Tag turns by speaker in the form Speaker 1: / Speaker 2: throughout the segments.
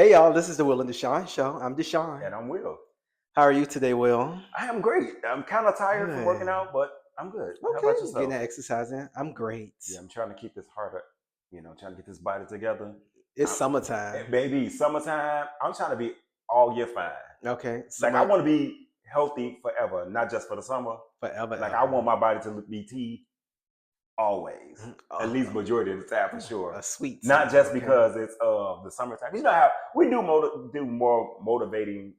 Speaker 1: Hey y'all, this is the Will and DeShaun show. I'm DeShaun.
Speaker 2: And I'm Will.
Speaker 1: How are you today, Will?
Speaker 2: I am great. I'm kind of tired from working
Speaker 1: Good.
Speaker 2: out, but I'm good. How
Speaker 1: Okay,
Speaker 2: about
Speaker 1: you getting
Speaker 2: yourself?
Speaker 1: that exercise in? I'm great.
Speaker 2: Yeah, I'm trying to keep this harder, trying to get this body together.
Speaker 1: It's
Speaker 2: I'm,
Speaker 1: summertime.
Speaker 2: Baby, summertime, I'm trying to be all year fine.
Speaker 1: Okay,
Speaker 2: Like, I
Speaker 1: summer
Speaker 2: want to be healthy forever, not just for the summer.
Speaker 1: forever.
Speaker 2: Like, I want my body to be tea always, at least
Speaker 1: Oh,
Speaker 2: majority of the time for sure.
Speaker 1: a sweet tea.
Speaker 2: Not just
Speaker 1: okay.
Speaker 2: because it's the summertime. You know how we do more motivating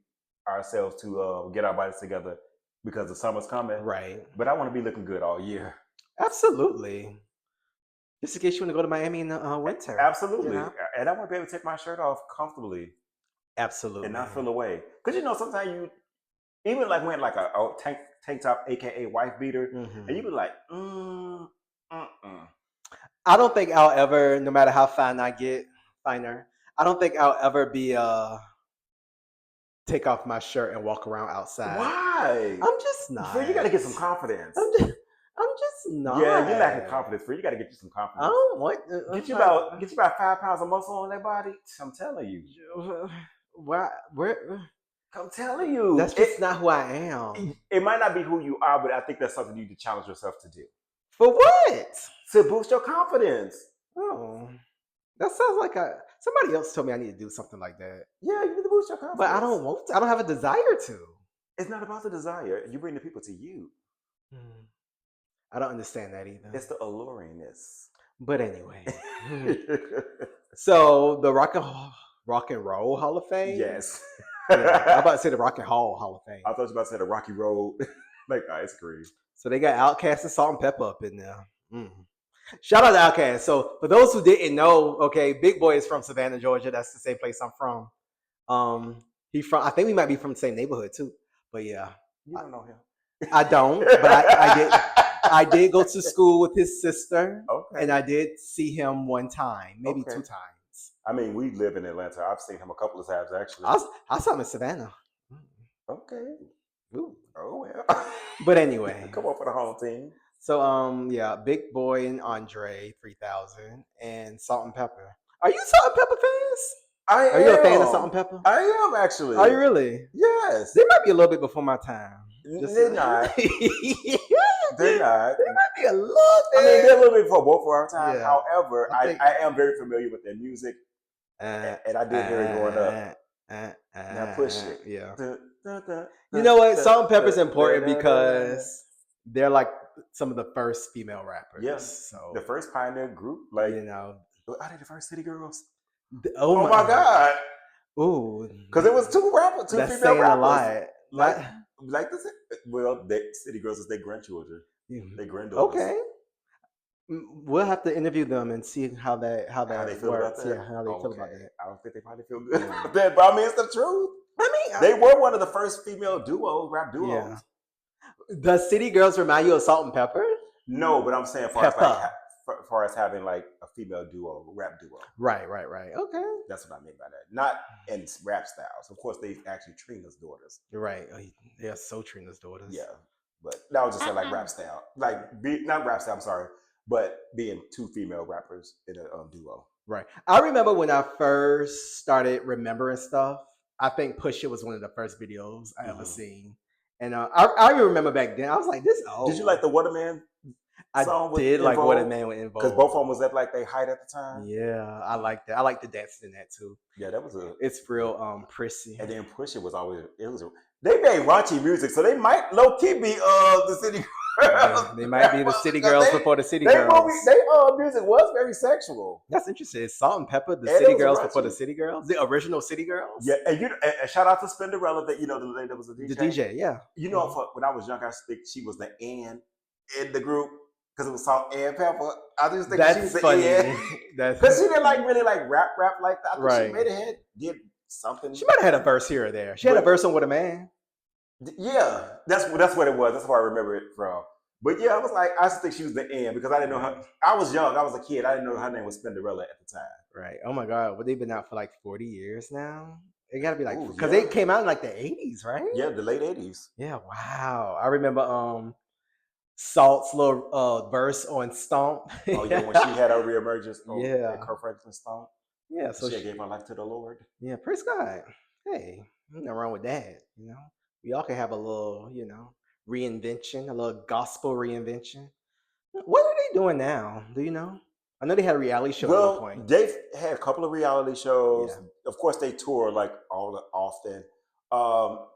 Speaker 2: ourselves to get our bodies together because the summer's coming.
Speaker 1: Right.
Speaker 2: But I want to be looking good all year.
Speaker 1: Absolutely. Just in case you want to go to Miami in the winter.
Speaker 2: Absolutely.
Speaker 1: You know?
Speaker 2: And I want to be able to take my shirt off comfortably
Speaker 1: Absolutely.
Speaker 2: and not feel away. Because sometimes you even like wearing like a tank top, aka wife beater, and you be like,
Speaker 1: I don't think I'll ever, no matter how fine I get, finer, I don't think I'll ever be take off my shirt and walk around outside.
Speaker 2: Why?
Speaker 1: I'm just not.
Speaker 2: Friend, you got to get some confidence.
Speaker 1: I'm just not.
Speaker 2: Yeah, you're lacking confidence. Friend, you got to get you some confidence.
Speaker 1: I don't want
Speaker 2: get you about 5 pounds of muscle on that body. I'm telling you.
Speaker 1: Where?
Speaker 2: I'm telling you.
Speaker 1: That's just not who I am.
Speaker 2: It might not be who you are, but I think that's something you need to challenge yourself to do.
Speaker 1: For what?
Speaker 2: To boost your confidence.
Speaker 1: Oh, that sounds like somebody else told me I need to do something like that.
Speaker 2: Yeah, you need to boost your confidence.
Speaker 1: But I don't want to. I don't have a desire to.
Speaker 2: It's not about the desire. You bring the people to you.
Speaker 1: I don't understand that either.
Speaker 2: It's the alluringness.
Speaker 1: But anyway. So the Rock and Roll Hall of Fame?
Speaker 2: Yes.
Speaker 1: I'm about to say the Rock and Roll Hall of Fame.
Speaker 2: I thought you were about to say the Rocky Road, like ice cream.
Speaker 1: So they got Outkast and Salt and Peppa up in there. Shout out to Outkast. So for those who didn't know, okay, Big Boy is from Savannah, Georgia. That's the same place I'm from. I think we might be from the same neighborhood too. But yeah.
Speaker 2: You don't know him.
Speaker 1: I don't, but I did go to school with his sister.
Speaker 2: Okay.
Speaker 1: And I did see him one time, maybe 2 times.
Speaker 2: I mean, we live in Atlanta. I've seen him a couple of times actually.
Speaker 1: I saw him in Savannah.
Speaker 2: Okay.
Speaker 1: Ooh.
Speaker 2: Oh well.
Speaker 1: But anyway.
Speaker 2: Come on for the home team.
Speaker 1: So yeah, Big Boy and Andre 3000 and Salt and Pepper. Are you Salt and Pepper fans? Are you a fan of Salt and Pepper?
Speaker 2: I am actually.
Speaker 1: Are you really?
Speaker 2: Yes.
Speaker 1: They might be a little bit before my time.
Speaker 2: They're not. They're not.
Speaker 1: They might be a little bit.
Speaker 2: I mean, they're a little bit before both of our time.
Speaker 1: Yeah.
Speaker 2: However, I am very familiar with their music, and I did hear it growing up. Now push it.
Speaker 1: Yeah. You know what? Salt and Pepper's important because they're like some of the first female rappers.
Speaker 2: Yes.
Speaker 1: So
Speaker 2: the first pioneer group, like
Speaker 1: are
Speaker 2: they the first City Girls?
Speaker 1: Oh
Speaker 2: my God!
Speaker 1: Ooh,
Speaker 2: because it was two female rappers.
Speaker 1: That's saying a lot.
Speaker 2: Like this. Well, City Girls is their grandchildren. Their granddaughters.
Speaker 1: Okay. We'll have to interview them and see how they feel
Speaker 2: works.
Speaker 1: About that. Yeah, how they feel about that.
Speaker 2: I don't think they probably feel good about that, but I mean, it's the truth. I mean, they were one of the first female rap duos.
Speaker 1: Yeah. Does City Girls remind you of Salt and Pepper?
Speaker 2: No, but I'm saying far as having like a female rap duo.
Speaker 1: Right. Okay.
Speaker 2: That's what I mean by that. Not in rap styles. Of course, they actually Trina's daughters.
Speaker 1: Right. They are so Trina's daughters.
Speaker 2: Yeah. But that was just saying like rap style. Not rap style, I'm sorry. But being two female rappers in a duo.
Speaker 1: Right. I remember when I first started remembering stuff, I think Push It was one of the first videos I ever seen. And I remember back then, I was like, this is old.
Speaker 2: Did you like the Waterman song?
Speaker 1: I did like Waterman with Involved.
Speaker 2: Because both of them was at like their height at the time.
Speaker 1: Yeah, I like that. I like the dancing in that too.
Speaker 2: Yeah, that was
Speaker 1: it's real prissy.
Speaker 2: And then Push It was they made raunchy music, so they might low key be the City Girls.
Speaker 1: Yeah, they might be the City Girls before the City Girls.
Speaker 2: Their music was very sexual.
Speaker 1: That's interesting. Salt and Pepper, the City Girls before the City Girls, the original City Girls.
Speaker 2: Yeah, and shout out to Spinderella, that the lady that was a DJ.
Speaker 1: The DJ, yeah.
Speaker 2: When I was young, I think she was the Ann in the group because it was Salt and Pepper. I just think she was the Ann because she didn't really rap like that. I think she made a hit, did something.
Speaker 1: She might have had a verse here or there. She had a verse on What a Man.
Speaker 2: Yeah, that's what it was. That's where I remember it from. But yeah, I just think she was the N because I didn't know her. I was young. I was a kid. I didn't know her name was Spinderella at the time.
Speaker 1: Right. Oh my God. Well, they've been out for like 40 years now. It got to be like, because they came out in like the 80s, right?
Speaker 2: Yeah, the late 80s.
Speaker 1: Yeah. Wow. I remember Salt's little verse on Stomp.
Speaker 2: Oh yeah, when she had her reemergence. Yeah. Kurt Franklin Stomp.
Speaker 1: Yeah, so
Speaker 2: she gave her life to the Lord.
Speaker 1: Yeah, praise God. Hey, nothing wrong with that. We all can have a little, reinvention, a little gospel reinvention. What are they doing now? Do you know? I know they had a reality show at one point.
Speaker 2: They've had a couple of reality shows.
Speaker 1: Yeah.
Speaker 2: Of course, they tour like often.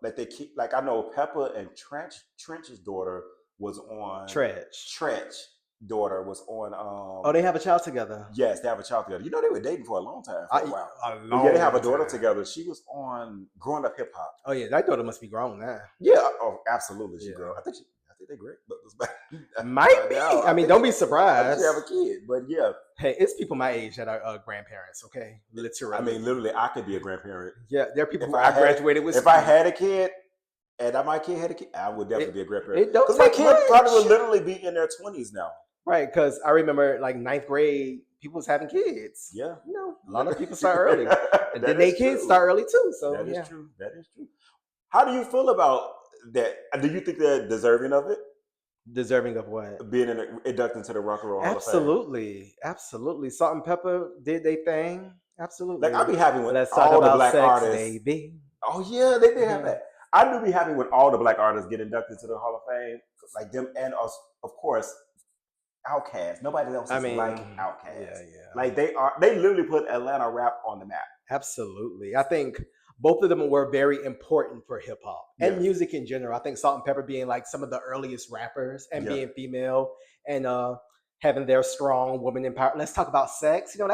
Speaker 2: Like they keep, like I know Peppa and Trench's daughter was on. Trench daughter was on.
Speaker 1: Oh, they have a child together.
Speaker 2: Yes, they have a child together. You know, they were dating for a long time, for a while.
Speaker 1: But
Speaker 2: yeah, they have a daughter together. She was on Growing Up Hip Hop.
Speaker 1: Oh yeah, that daughter must be grown now.
Speaker 2: Yeah, oh, absolutely, she's grown. I think they're great. But
Speaker 1: might be. I mean, don't be surprised.
Speaker 2: She have a kid, but yeah.
Speaker 1: Hey, it's people my age that are grandparents. Okay, literally.
Speaker 2: I mean, literally, I could be a grandparent.
Speaker 1: Yeah, there are people who I graduated with.
Speaker 2: If I had a kid, and my kid had a kid, I would definitely be a grandparent.
Speaker 1: Because
Speaker 2: my kid probably would literally be in their 20s now.
Speaker 1: Right, because I remember like 9th grade, people was having kids.
Speaker 2: Yeah,
Speaker 1: a lot of people start early, and then their kids start early too. So
Speaker 2: that is true. That is true. How do you feel about that? Do you think they're deserving of it?
Speaker 1: Deserving of what?
Speaker 2: Being inducted into the Rock and Roll Hall of Fame.
Speaker 1: Absolutely. Salt and Peppa did their thing. Absolutely.
Speaker 2: Like I'd be happy when
Speaker 1: Let's
Speaker 2: all
Speaker 1: talk
Speaker 2: the
Speaker 1: about
Speaker 2: black
Speaker 1: sex,
Speaker 2: artists.
Speaker 1: Baby.
Speaker 2: Oh yeah, they did have that. I do be happy when all the black artists get inducted to the Hall of Fame, like them, and of course, Outkast. Nobody else is like Outkast.
Speaker 1: Yeah.
Speaker 2: Like they literally put Atlanta rap on the map.
Speaker 1: Absolutely. I think both of them were very important for hip hop and music in general. I think Salt and Peppa being like some of the earliest rappers and being female and having their strong woman empowerment. Let's talk about sex. That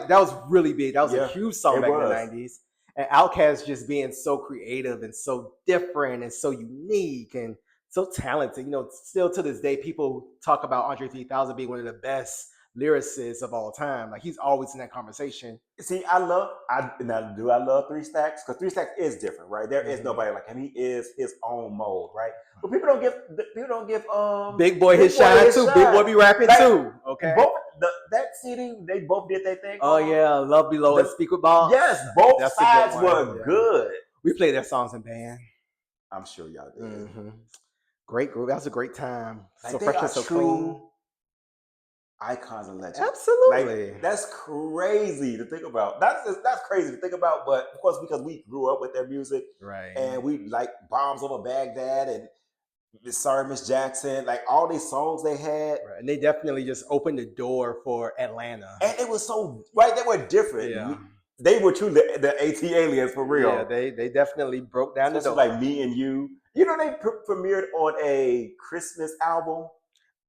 Speaker 1: was really big. That was a huge song back in the 90s. And Outkast just being so creative and so different and so unique and so talented. Still to this day, people talk about Andre 3000 being one of the best lyricists of all time. Like he's always in that conversation.
Speaker 2: See, I love 3 Stacks? Because 3 Stacks is different, right? There is nobody like him. He is his own mold, right? But people don't give
Speaker 1: Big Boy his shine too. Big Boy be rapping too. Okay.
Speaker 2: Both that CD, they both did their thing.
Speaker 1: Oh yeah, Love Below and Speak with Bob.
Speaker 2: Yes, both sides were good.
Speaker 1: We played their songs in band.
Speaker 2: I'm sure y'all did.
Speaker 1: Mm-hmm. Great group. That was a great time.
Speaker 2: Like
Speaker 1: so fresh and so clean.
Speaker 2: Icons and legends.
Speaker 1: Absolutely.
Speaker 2: Like, that's crazy to think about. That's crazy to think about, but of course because we grew up with their music.
Speaker 1: Right.
Speaker 2: And we like Bombs Over Baghdad and Sorry Miss Jackson, like all these songs they had.
Speaker 1: Right. And they definitely just opened the door for Atlanta.
Speaker 2: And it was so they were different.
Speaker 1: Yeah.
Speaker 2: They were truly the AT aliens for real.
Speaker 1: Yeah, they definitely broke down the door.
Speaker 2: Like Me and You. They premiered on a Christmas album.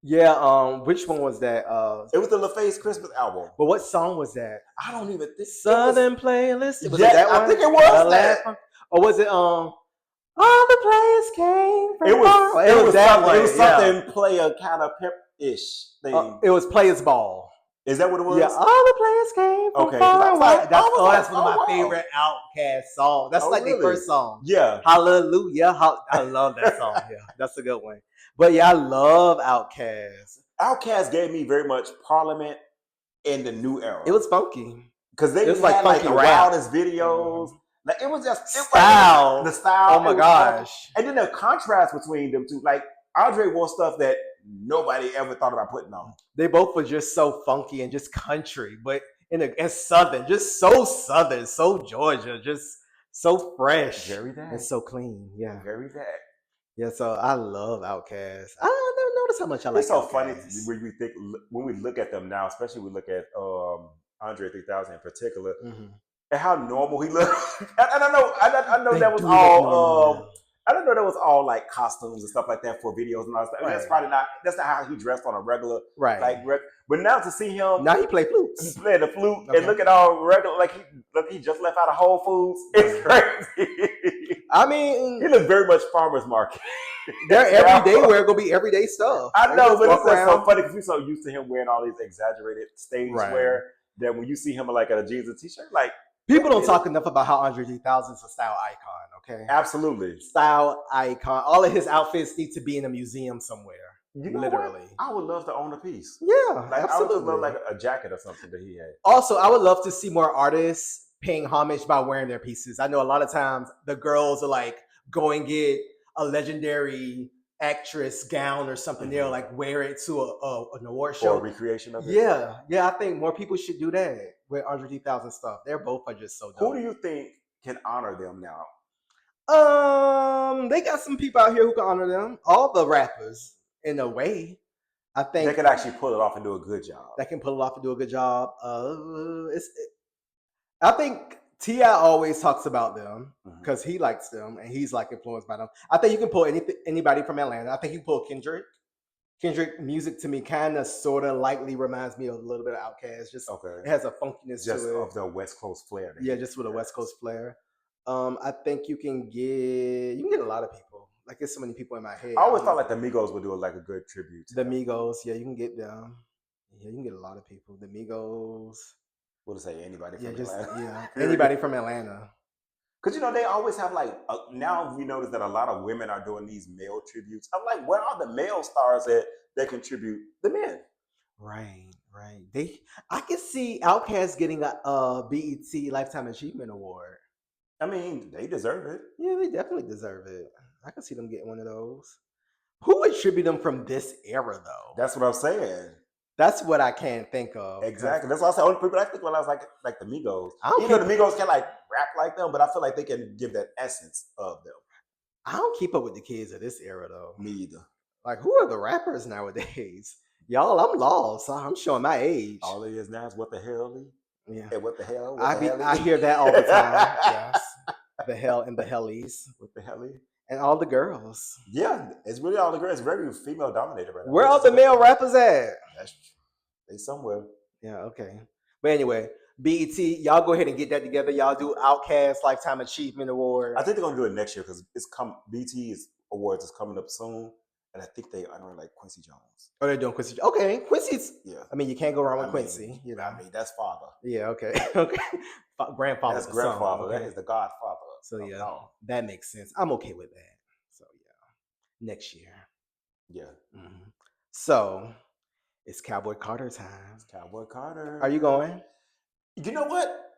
Speaker 1: Yeah, which one was that?
Speaker 2: It was the LaFace Christmas album.
Speaker 1: But what song was that?
Speaker 2: I don't even think
Speaker 1: Southern Playlist.
Speaker 2: Was it that one? I think it was that.
Speaker 1: Or was it All the Players Came from
Speaker 2: It was that one. It was something player kind of pep-ish thing.
Speaker 1: It was Players Ball.
Speaker 2: Is that what it was?
Speaker 1: Yeah, all the players came from far away. That's one of my favorite Outkast songs. That's their first song.
Speaker 2: Yeah.
Speaker 1: Hallelujah. I love that song. Yeah, that's a good one. But yeah, I love Outkast.
Speaker 2: Outkast gave me very much Parliament in the new era.
Speaker 1: It was funky.
Speaker 2: Because they had like the wildest videos. Like it was just
Speaker 1: style.
Speaker 2: The style.
Speaker 1: Oh my gosh.
Speaker 2: And then the contrast between them two. Like Andre wore stuff that nobody ever thought about putting on.
Speaker 1: They both were just so funky and just country, but and southern, just so southern, so Georgia, just so fresh.
Speaker 2: Very that.
Speaker 1: And so clean. Yeah.
Speaker 2: Very that.
Speaker 1: Yeah, so I love Outkast. I never noticed how much I like.
Speaker 2: It's so
Speaker 1: Outkast.
Speaker 2: funny when we look at them now, especially we look at Andre 3000 in particular, and how normal he looks. And I know that was all. I don't know that was all like costumes and stuff like that for videos and all that stuff. Right. That's not how he dressed on a regular.
Speaker 1: Right.
Speaker 2: But now to see him.
Speaker 1: Now he play flutes.
Speaker 2: He's playing the flute and look at all regular, like he just left out of Whole Foods. It's crazy.
Speaker 1: I mean.
Speaker 2: He looks very much farmer's market.
Speaker 1: Their everyday wear gonna be everyday stuff.
Speaker 2: I know, but it's so funny because we're so used to him wearing all these exaggerated stage wear that when you see him like a jeans and t-shirt, like.
Speaker 1: People don't talk enough about how Andre 3000 is a style icon, okay?
Speaker 2: Absolutely.
Speaker 1: Style icon. All of his outfits need to be in a museum somewhere. Literally.
Speaker 2: What? I would love to own a piece.
Speaker 1: Yeah, absolutely.
Speaker 2: I would just love like a jacket or something that he had.
Speaker 1: Also, I would love to see more artists paying homage by wearing their pieces. I know a lot of times the girls are like, go and get a legendary actress gown or something. They'll like wear it to an award show.
Speaker 2: Or a recreation of it.
Speaker 1: Yeah. I think more people should do that. with Andre 3000 stuff. They're both are just so dope.
Speaker 2: Who do you think can honor them now?
Speaker 1: They got some people out here who can honor them. All the rappers, in a way. I think
Speaker 2: they can actually pull it off and do a good job.
Speaker 1: I think T.I. always talks about them because he likes them and he's like influenced by them. I think you can pull anybody from Atlanta. I think you can pull Kendrick. Kendrick music to me kind of sort of lightly reminds me of a little bit of Outkast. Just it has a funkiness
Speaker 2: just
Speaker 1: to it.
Speaker 2: Of the West Coast flair.
Speaker 1: Yeah, just with a West Coast flair. I think you can get a lot of people. Like there's so many people in my head.
Speaker 2: I always thought like the Migos would do like a good tribute.
Speaker 1: The Migos, yeah, you can get them. Yeah, you can get a lot of people. The Migos.
Speaker 2: We'll say anybody from Atlanta.
Speaker 1: Yeah, anybody from Atlanta.
Speaker 2: Because, they always have like, now we notice that a lot of women are doing these male tributes. I'm like, where are the male stars that contribute the men?
Speaker 1: Right. I can see Outkast getting a BET Lifetime Achievement Award.
Speaker 2: I mean, they deserve it.
Speaker 1: Yeah, they definitely deserve it. I can see them getting one of those. Who would tribute them from this era, though?
Speaker 2: That's what I'm saying.
Speaker 1: That's what I can't think of.
Speaker 2: Exactly. That's what I said. Only people I think when I was like the Migos. The Migos can like rap like them, but I feel like they can give that essence of them.
Speaker 1: I don't keep up with the kids of this era though.
Speaker 2: Me either.
Speaker 1: Like, who are the rappers nowadays? Y'all, I'm lost. I'm showing my age.
Speaker 2: All it is now is what the hell?
Speaker 1: Yeah.
Speaker 2: And what the hell?
Speaker 1: I hear that all the time. Yes. The hell and the hellies.
Speaker 2: What the hell?
Speaker 1: And all the girls.
Speaker 2: Yeah, it's really all the girls. It's very female dominated right now.
Speaker 1: Where all the male rappers at?
Speaker 2: They somewhere.
Speaker 1: Yeah, okay. But anyway, BET, y'all go ahead and get that together. Y'all do Outkast Lifetime Achievement Award.
Speaker 2: I think they're gonna do it next year because BET Awards is coming up soon, and I think they honor like Quincy Jones.
Speaker 1: Oh, they're doing Quincy. Okay, Quincy's.
Speaker 2: Yeah.
Speaker 1: I mean, you can't go wrong with Quincy.
Speaker 2: That's father.
Speaker 1: Yeah. Okay. Okay. Grandfather.
Speaker 2: That's grandfather. Okay. That is the godfather.
Speaker 1: So that makes sense. I'm okay with that. So next year.
Speaker 2: Yeah.
Speaker 1: Mm-hmm. So it's Cowboy Carter time.
Speaker 2: It's Cowboy Carter.
Speaker 1: Are you going?
Speaker 2: You know what?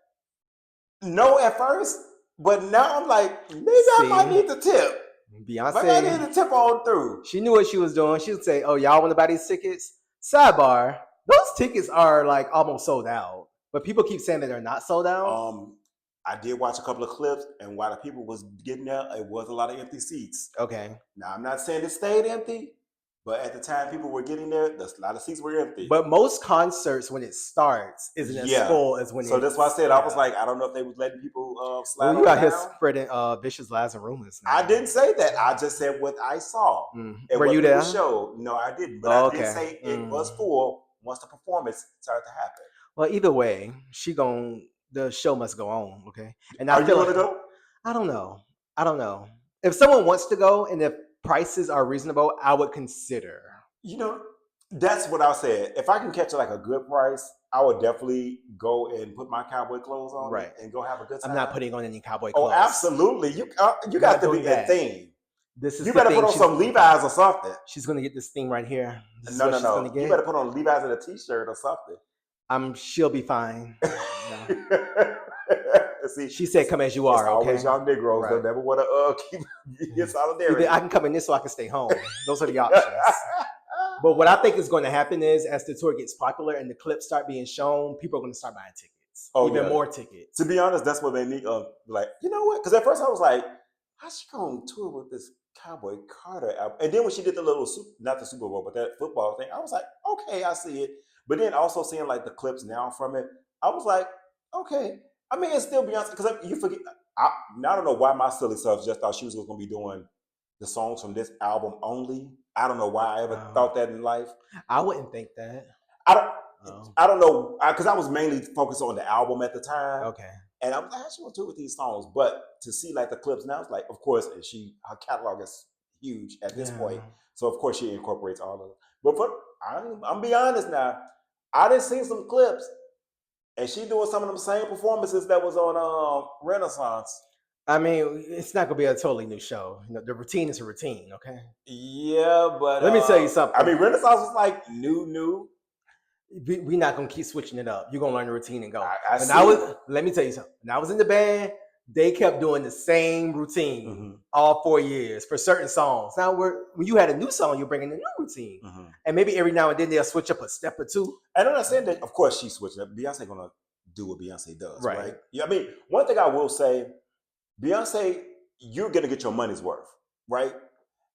Speaker 2: No, at first, but now I'm like, maybe I might need the tip.
Speaker 1: Beyonce.
Speaker 2: Maybe I need the tip on through.
Speaker 1: She knew what she was doing. She would say, "Oh, y'all want to buy these tickets?" Sidebar: those tickets are like almost sold out, but people keep saying that they're not sold out.
Speaker 2: I did watch a couple of clips, and while the people was getting there, it was a lot of empty seats.
Speaker 1: Okay.
Speaker 2: Now I'm not saying it stayed empty, but at the time people were getting there, a lot of seats were empty.
Speaker 1: But most concerts, when it starts, isn't as full as when.
Speaker 2: So that's why I said I was like, I don't know if they was letting people slide.
Speaker 1: Well, you out here spreading vicious lies and rumors. Now.
Speaker 2: I didn't say that. I just said what I saw.
Speaker 1: Were you there?
Speaker 2: Show. No, I didn't. But I did say it was full once the performance started to happen.
Speaker 1: Well, either way, the show must go on, okay? And
Speaker 2: Are you going to go?
Speaker 1: I don't know. If someone wants to go and if prices are reasonable, I would consider.
Speaker 2: That's what I said. If I can catch like a good price, I would definitely go and put my cowboy clothes on and go have a good time.
Speaker 1: I'm not putting on any cowboy clothes.
Speaker 2: Oh, absolutely. You got to be that thing.
Speaker 1: You
Speaker 2: better put on some Levi's or something.
Speaker 1: She's going to get this thing right here.
Speaker 2: No. You better put on Levi's and a t-shirt or something.
Speaker 1: She'll be fine.
Speaker 2: See,
Speaker 1: she said, "Come as you are." Okay.
Speaker 2: Always young Negroes. Right. They'll never want to keep in solidarity.
Speaker 1: I can come in this so I can stay home. Those are the options. But what I think is going to happen is, as the tour gets popular and the clips start being shown, people are going to start buying tickets. Even more tickets.
Speaker 2: To be honest, that's what made me like, you know what? Because at first I was like, how's she going to tour with this Cowboy Carter album? And then when she did the little, not the Super Bowl, but that football thing, I was like, okay, I see it. But then also seeing like the clips now from it, I was like, okay. I mean, it's still Beyonce, because you forget, I don't know why my silly self just thought she was going to be doing the songs from this album only. I don't know why I ever thought that in life.
Speaker 1: I wouldn't think that.
Speaker 2: I don't know, because I was mainly focused on the album at the time.
Speaker 1: Okay.
Speaker 2: And I was like, how she want to do with these songs? But to see like the clips now, it's like, of course, her catalog is huge at this point. So of course she incorporates all of it. But I'm be honest now, I done seen some clips. And she doing some of them same performances that was on Renaissance.
Speaker 1: I mean, it's not gonna be a totally new show. The routine is a routine, okay?
Speaker 2: Yeah, but
Speaker 1: let me tell you something.
Speaker 2: I mean, Renaissance was like new.
Speaker 1: We're not gonna keep switching it up. You're gonna learn the routine and go. Let me tell you something. When I was in the band, they kept doing the same routine all 4 years for certain songs. Now, when you had a new song, you're bringing a new routine, and maybe every now and then they'll switch up a step or two.
Speaker 2: And I'm not saying that. Of course, she switched up. Beyonce gonna do what Beyonce does,
Speaker 1: Right.
Speaker 2: right? Yeah, I mean, one thing I will say, Beyonce, you're gonna get your money's worth, right?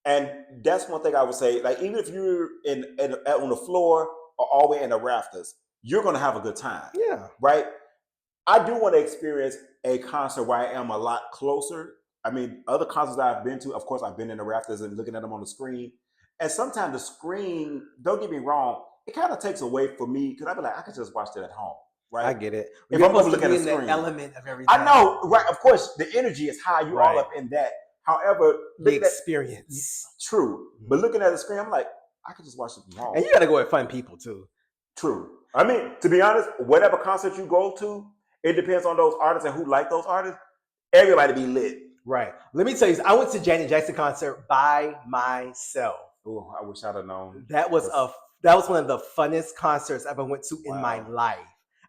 Speaker 2: And that's one thing I would say. Like, even if you're on the floor or all the way in the rafters, you're gonna have a good time.
Speaker 1: Yeah.
Speaker 2: Right. I do want to experience a concert where I am a lot closer. I mean, other concerts I've been to, of course, I've been in the rafters and looking at them on the screen. And sometimes the screen, don't get me wrong, it kind of takes away from me because I be like, I could just watch it at home. Right.
Speaker 1: I get it.
Speaker 2: If I'm going to look at the screen,
Speaker 1: the element of everything.
Speaker 2: I know, right? Of course, the energy is high. You all up in that. However,
Speaker 1: the experience.
Speaker 2: True. But looking at the screen, I'm like, I could just watch it from home.
Speaker 1: And you got to go with fun people too.
Speaker 2: True. I mean, to be honest, whatever concert you go to, it depends on those artists and who like those artists. Everybody be lit.
Speaker 1: Right. Let me tell you, I went to Janet Jackson concert by myself.
Speaker 2: Oh, I wish I'd have known.
Speaker 1: That was one of the funnest concerts I ever went to in my life.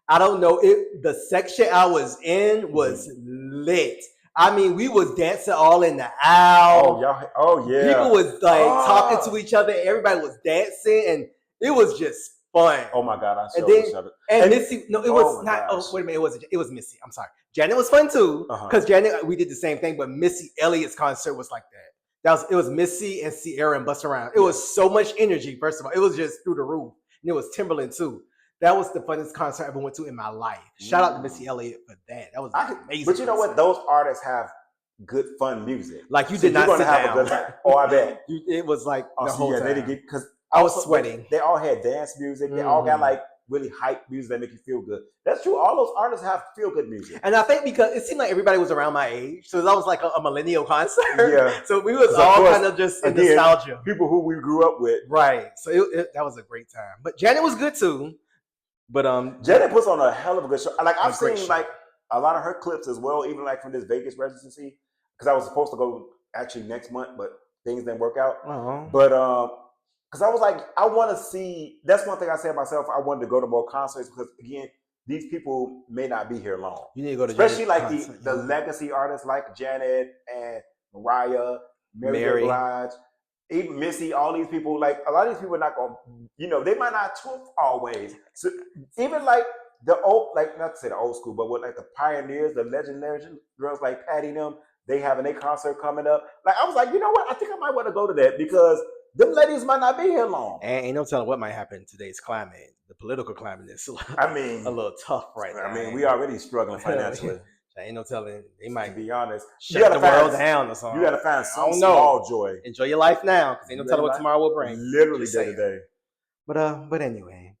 Speaker 1: I don't know, the section I was in was lit. I mean, we was dancing all in the aisle.
Speaker 2: Oh yeah.
Speaker 1: People was like talking to each other. Everybody was dancing, and it was just fun.
Speaker 2: Oh my God, I saw
Speaker 1: it. And Missy, no, it was not. Gosh. Oh, wait a minute, it was Missy. I'm sorry. Janet was fun too, because Janet, we did the same thing. But Missy Elliott's concert was like that. It was Missy and Ciara and Busta Rhymes. It was so much energy. First of all, it was just through the roof, and it was Timberland too. That was the funnest concert I ever went to in my life. Shout out to Missy Elliott for that. That was amazing.
Speaker 2: But you know what? Those artists have good fun music.
Speaker 1: Like you did not sit down.
Speaker 2: Have a good time. Oh, I bet.
Speaker 1: It was like the whole time.
Speaker 2: They didn't get, because
Speaker 1: I was sweating.
Speaker 2: They all had dance music. They all got like really hype music that make you feel good. That's true. All those artists have feel good music.
Speaker 1: And I think because it seemed like everybody was around my age, so that was like a millennial concert.
Speaker 2: Yeah.
Speaker 1: So we was all kind of just in nostalgia.
Speaker 2: People who we grew up with.
Speaker 1: Right. So that was a great time. But Janet was good too. But
Speaker 2: Janet puts on a hell of a good show. Like I've seen like a lot of her clips as well, even like from this Vegas residency, because I was supposed to go actually next month, but things didn't work out. But because I was like, I want to see. That's one thing I said myself. I wanted to go to more concerts because again, these people may not be here long.
Speaker 1: You need to go to
Speaker 2: especially like the legacy artists like Janet and Mariah, Mary J. Blige. Even Missy, all these people, like a lot of these people are not going, they might not tour always. So even like the old, like not to say the old school, but what like the pioneers, the legend girls like Patty and them, they having a concert coming up. Like I was like, you know what? I think I might want to go to that because them ladies might not be here long.
Speaker 1: And ain't no telling what might happen in today's climate. The political climate is
Speaker 2: a little
Speaker 1: tough right now.
Speaker 2: I mean, we already struggling financially.
Speaker 1: Ain't no telling. They might,
Speaker 2: to be honest,
Speaker 1: shut the world down or something.
Speaker 2: You got to find some small joy.
Speaker 1: Enjoy your life now, because ain't no telling what tomorrow will bring.
Speaker 2: Literally day to day.
Speaker 1: But anyway,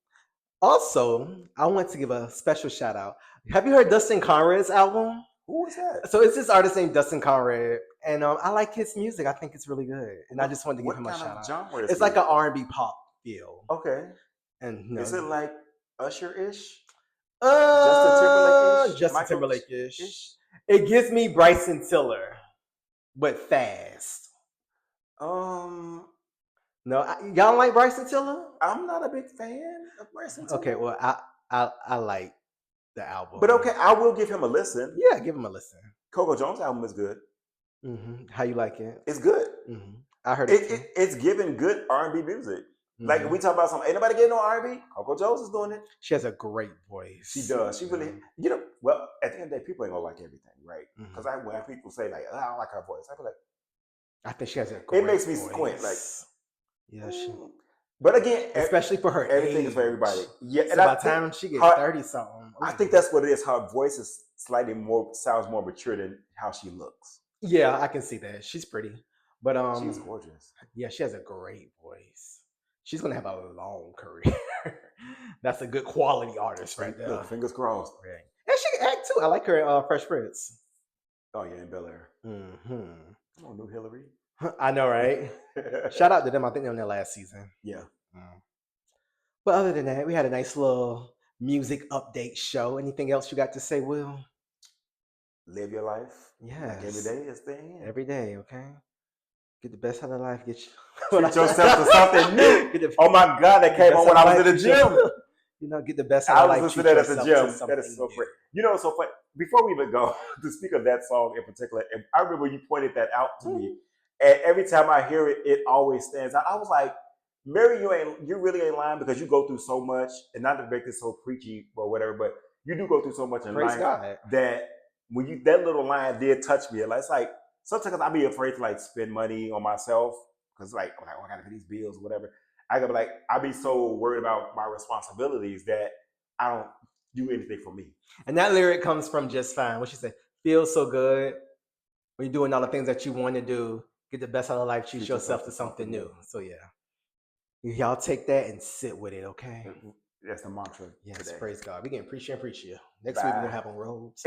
Speaker 1: also I want to give a special shout out. Have you heard Dustin Conrad's album?
Speaker 2: Who is that?
Speaker 1: So it's this artist named Dustin Conrad, and I like his music. I think it's really good, and I just wanted to give him a shout out.
Speaker 2: Genre
Speaker 1: it's like an R&B pop feel.
Speaker 2: Okay.
Speaker 1: And
Speaker 2: is it like Usher-ish?
Speaker 1: Justin Timberlake-ish. It gives me Bryson Tiller, but fast.
Speaker 2: No,
Speaker 1: y'all don't like Bryson Tiller?
Speaker 2: I'm not a big fan of Bryson Tiller.
Speaker 1: Okay, well, I like the album.
Speaker 2: But okay, I will give him a listen.
Speaker 1: Yeah, give him a listen.
Speaker 2: Coco Jones' album is good.
Speaker 1: How you like it?
Speaker 2: It's good.
Speaker 1: I heard
Speaker 2: it's giving good R&B music. Like we talk about something, ain't nobody getting no R&B. Coco Jones is doing it.
Speaker 1: She has a great voice.
Speaker 2: She does. She really, well, at the end of the day, people ain't gonna like everything, right? Because when people say like, I don't like her voice, I be like,
Speaker 1: I think she has a great
Speaker 2: it makes me
Speaker 1: voice.
Speaker 2: Squint, like,
Speaker 1: yeah,
Speaker 2: but again,
Speaker 1: especially for her,
Speaker 2: everything is for everybody. Yeah,
Speaker 1: so and by the time she gets 30-something,
Speaker 2: I think that's what it is. Her voice is sounds more mature than how she looks.
Speaker 1: Yeah, I can see that. She's pretty, but
Speaker 2: she's gorgeous.
Speaker 1: Yeah, she has a great voice. She's gonna have a long career. That's a good quality artist right there.
Speaker 2: Look, fingers crossed.
Speaker 1: Right. And she can act too. I like her Fresh Prince.
Speaker 2: Oh yeah, in Bel Air. Come on, New Hillary.
Speaker 1: I know, right? Shout out to them. I think they were in their last season.
Speaker 2: Yeah.
Speaker 1: But other than that, we had a nice little music update show. Anything else you got to say, Will?
Speaker 2: Live your life.
Speaker 1: Yeah.
Speaker 2: Like every day is the end.
Speaker 1: Every day, okay? Get the best out of life. Treat
Speaker 2: yourself to something new. Oh my God, that came on when I was in the gym.
Speaker 1: Get the best out of life.
Speaker 2: I was listening to that at the gym. That is so great. So funny. Before we even go, to speak of that song in particular, and I remember you pointed that out to me. And every time I hear it, it always stands out. I was like, Mary, you really ain't lying because you go through so much, and not to make this so preachy or whatever, but you do go through so much in
Speaker 1: Praise
Speaker 2: life
Speaker 1: God.
Speaker 2: that when that little line did touch me. It's like sometimes I be afraid to like spend money on myself because like I'm like, oh, I gotta pay these bills, whatever. I gotta be like, I be so worried about my responsibilities that I don't do anything for me.
Speaker 1: And that lyric comes from Just Fine. What she said, feels so good when you're doing all the things that you want to do. Get the best out of life, treat yourself to something new. So yeah. Y'all take that and sit with it, okay?
Speaker 2: That's the mantra.
Speaker 1: Yes,
Speaker 2: today.
Speaker 1: praise God. We can preach and preach here. Next week we're gonna have on robes.